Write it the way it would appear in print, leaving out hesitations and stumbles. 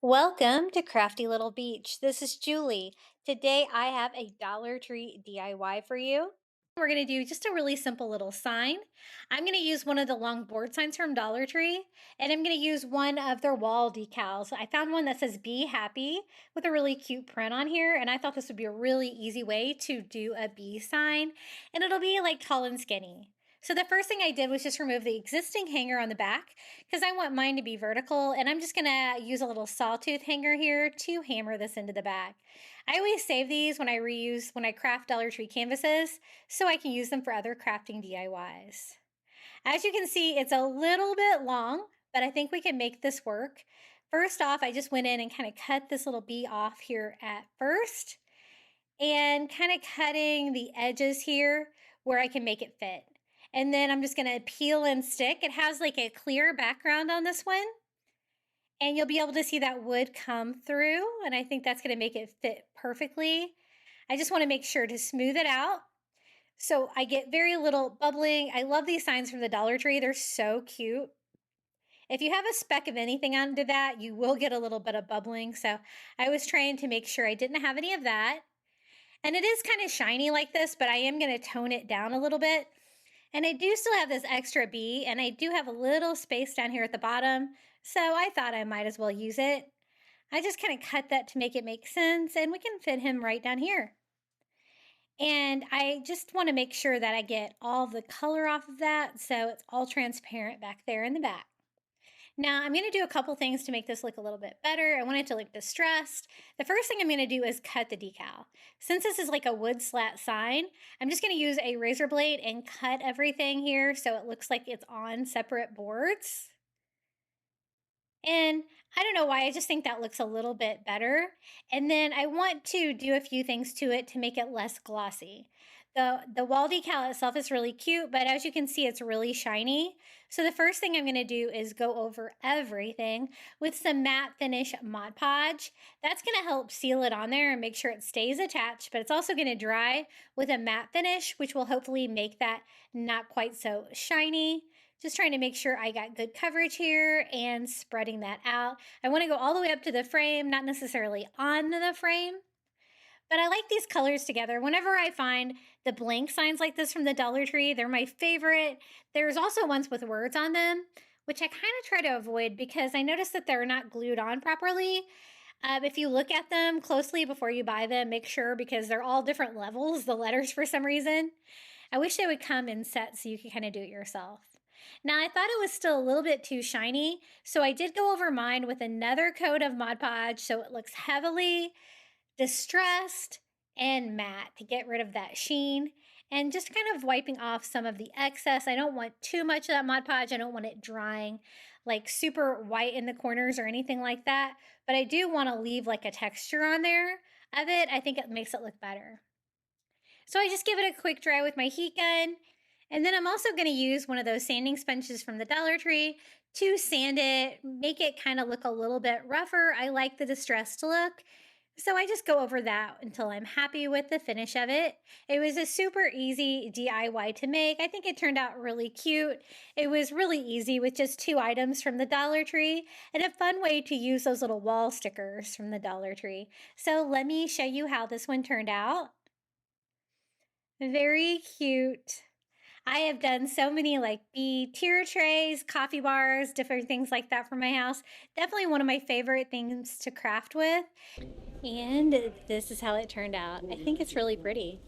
Welcome to Crafty Little Beach. This is Julie. Today I have a Dollar Tree DIY for you. We're going to do just a really simple little sign. I'm going to use one of the long board signs from Dollar Tree, and I'm going to use one of their wall decals. I found one that says Be Happy with a really cute print on here, and I thought this would be a really easy way to do a bee sign, and it'll be like tall and skinny. So the first thing I did was just remove the existing hanger on the back because I want mine to be vertical, and I'm just gonna use a little sawtooth hanger here to hammer this into the back. I always save these when I craft Dollar Tree canvases so I can use them for other crafting DIYs. As you can see, it's a little bit long, but I think we can make this work. First off, I just went in and kind of cut this little bee off here at first and kind of cutting the edges here where I can make it fit. And then I'm just gonna peel and stick. It has like a clear background on this one, and you'll be able to see that wood come through, and I think that's gonna make it fit perfectly. I just wanna make sure to smooth it out so I get very little bubbling. I love these signs from the Dollar Tree. They're so cute. If you have a speck of anything under that, you will get a little bit of bubbling. So I was trying to make sure I didn't have any of that. And it is kind of shiny like this, but I am going to tone it down a little bit. And I do still have this extra bee, and I do have a little space down here at the bottom. So I thought I might as well use it. I just kind of cut that to make it make sense, and we can fit him right down here. And I just want to make sure that I get all the color off of that so it's all transparent back there in the back. Now I'm going to do a couple things to make this look a little bit better. I want it to look distressed. The first thing I'm going to do is cut the decal. Since this is like a wood slat sign, I'm just going to use a razor blade and cut everything here so it looks like it's on separate boards. And I don't know why, I just think that looks a little bit better. And then I want to do a few things to it to make it less glossy. The wall decal itself is really cute, but as you can see, it's really shiny. So the first thing I'm gonna do is go over everything with some matte finish Mod Podge. That's gonna help seal it on there and make sure it stays attached, but it's also gonna dry with a matte finish, which will hopefully make that not quite so shiny. Just trying to make sure I got good coverage here and spreading that out. I want to go all the way up to the frame, not necessarily on the frame, but I like these colors together. Whenever I find the blank signs like this from the Dollar Tree, they're my favorite. There's also ones with words on them, which I kind of try to avoid because I notice that they're not glued on properly. If you look at them closely before you buy them, make sure because they're all different levels, the letters for some reason. I wish they would come in sets so you could kind of do it yourself. Now, I thought it was still a little bit too shiny, so I did go over mine with another coat of Mod Podge so it looks heavily distressed and matte to get rid of that sheen and just kind of wiping off some of the excess. I don't want too much of that Mod Podge. I don't want it drying like super white in the corners or anything like that, but I do want to leave like a texture on there of it. I think it makes it look better. So I just give it a quick dry with my heat gun. And then I'm also going to use one of those sanding sponges from the Dollar Tree to sand it, make it kind of look a little bit rougher. I like the distressed look. So I just go over that until I'm happy with the finish of it. It was a super easy DIY to make. I think it turned out really cute. It was really easy with just 2 items from the Dollar Tree and a fun way to use those little wall stickers from the Dollar Tree. So let me show you how this one turned out. Very cute. I have done so many like bee tier trays, coffee bars, different things like that for my house. Definitely one of my favorite things to craft with. And this is how it turned out. I think it's really pretty.